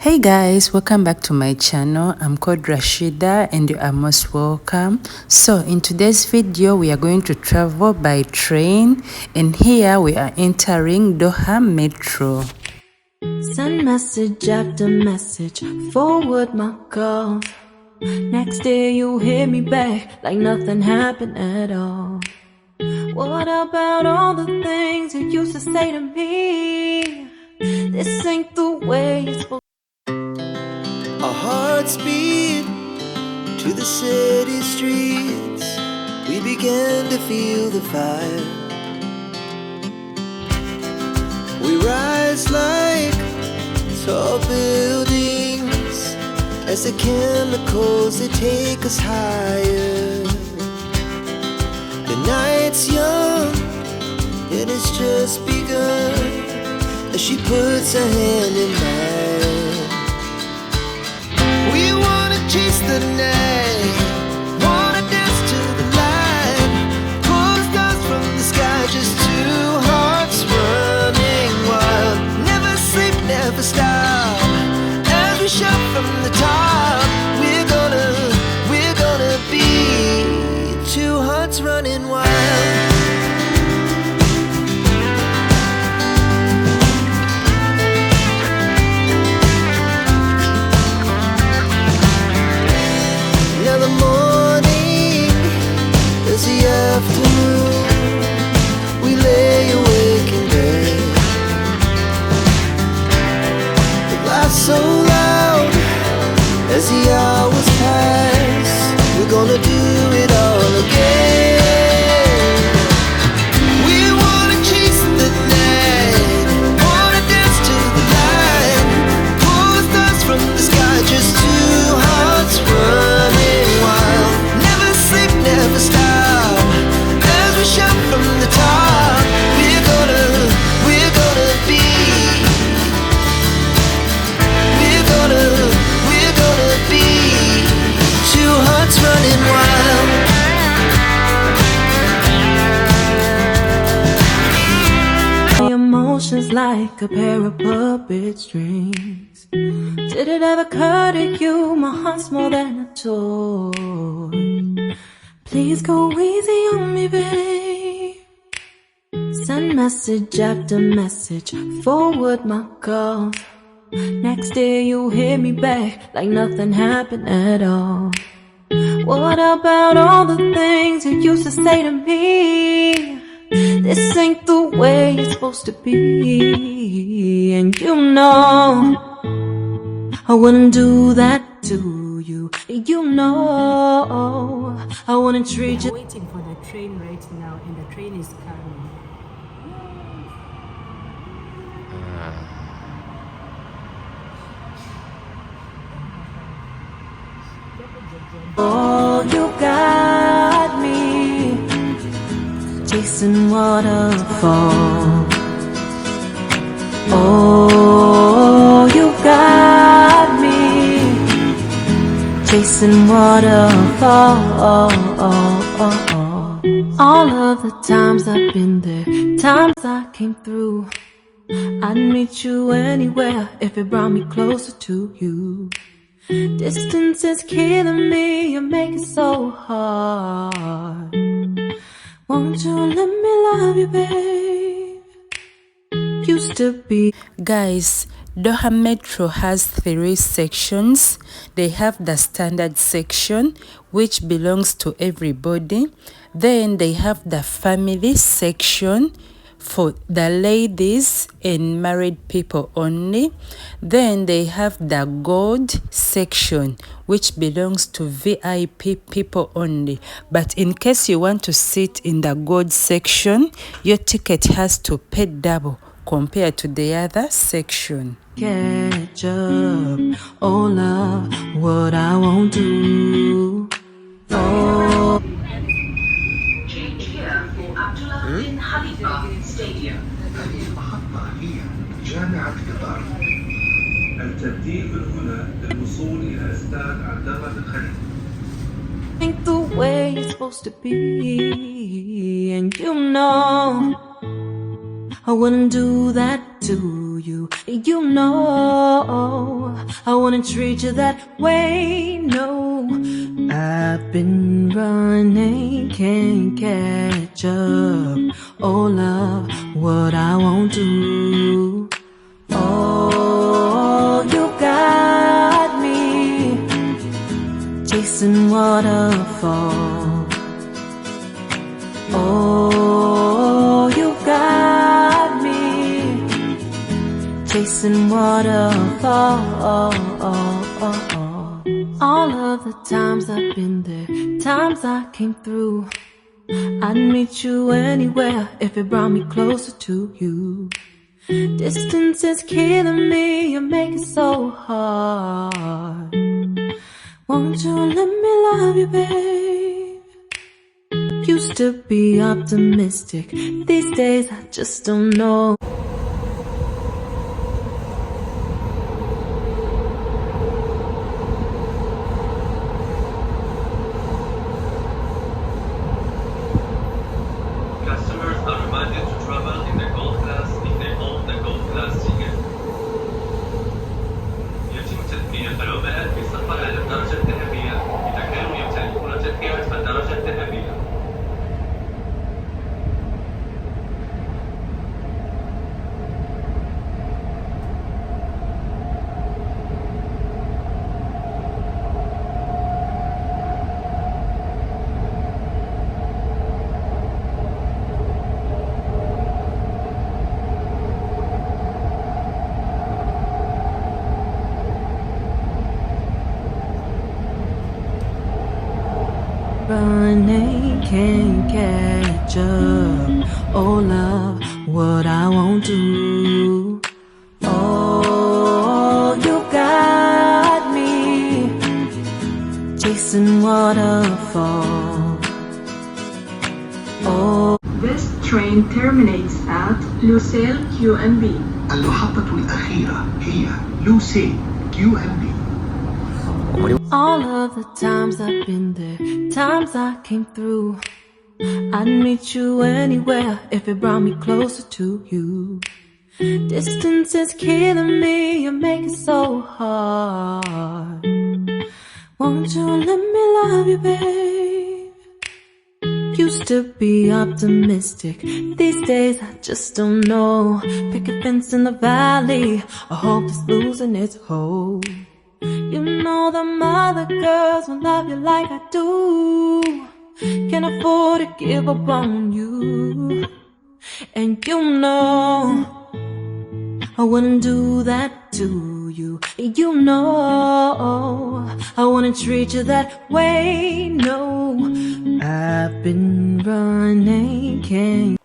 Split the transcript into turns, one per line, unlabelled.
Hey guys, welcome back to my channel. I'm called Rashida and you are most welcome. So in today's video we are going to travel by train, and here we are entering Doha Metro.
Send message after message, forward my calls. Next day you hit me back like nothing happened at all. What about all the things you used to say to me? This ain't the way it's supposed.
Our hearts beat to the city streets. We began to feel the fire. We rise like tall buildings as the chemicals, they take us higher. The night's young and it's just begun as she puts her hand in mine. We wanna chase the night, wanna dance to the light, pull the stars from the sky, just two hearts running wild. Never sleep, never stop, as we shout from the top. We're gonna be two hearts running wild. We lay awake in bed. The laughs so loud as the hours pass. We're gonna do it all again. We wanna chase the night, wanna dance to the light, pull the stars from the sky, just two hearts running wild. Never sleep, never stop, as we shout from the top. We're gonna be, we're gonna be two hearts running wild.
My emotions like a pair of puppet strings. Did it ever occur to you my heart's more than a toy? Please go easy on me, babe. Send message after message, forward my calls. Next day you hit me back like nothing happened at all. What about all the things you used to say to me? This ain't the way it's supposed to be. And you know I wouldn't do that to you. You know I wouldn't treat you.
I'm waiting for the train right now, and the train is coming.
Oh, you got me chasing waterfalls. Oh, you got me chasing waterfalls. All of the times I've been there, times I came through, I'd meet you anywhere if it brought me closer to you. Distance is killing me, you make it so hard. Won't you let me love you, babe? Used to be.
Guys, Doha Metro has 3 sections. They have the standard section, which belongs to everybody. Then they have the family section for the ladies and married people only. Then they have the gold section, which belongs to VIP people only. But in case you want to sit in the gold section, your ticket has to pay double compared to the other section.
Catch up, oh love, what I won't do. Oh.
Change here for Abdullah bin Khalifa Stadium.
هذه المحطة هي جامعة قطر. التبديل من هنا للوصول إلى استاد عبدالله بن خليفة.
Ain't the way it's supposed to be, and you know I wouldn't do that to you. You know wanna treat you that way, no. I've been running, can't catch up. Oh love, what I won't do. Oh, you got me chasing waterfall. Oh, you got me chasing waterfall. All of the times I've been there, times I came through, I'd meet you anywhere if it brought me closer to you. Distance is killing me, you make it so hard. Won't you let me love you, babe? Used to be optimistic, these days I just don't know.
Customers are reminded to travel in the gold class if they own the gold class ticket. يتم تدمير العملاء بالسفر على الدرجة الذهبية إذا كانوا يمتلكون تذكرة الدرجة الذهبية.
Running, can't catch up. Oh love, what I won't do. Oh, you got me chasing waterfall. Oh,
This train terminates at Lucille QNB.
المحطة الأخيرة هي لوسيل QNB.
all of the times I've been there, times I came through, I'd meet you anywhere if it brought me closer to you. Distance is killing me, you make it so hard. Won't you let me love you, babe? Used to be optimistic, these days I just don't know. Pick a fence in the valley, I hope it's losing its hold. You know them other girls won't love you like I do. Can't afford to give up on you. And you know I wouldn't do that to you. You know I wouldn't treat you that way, no. I've been running, can't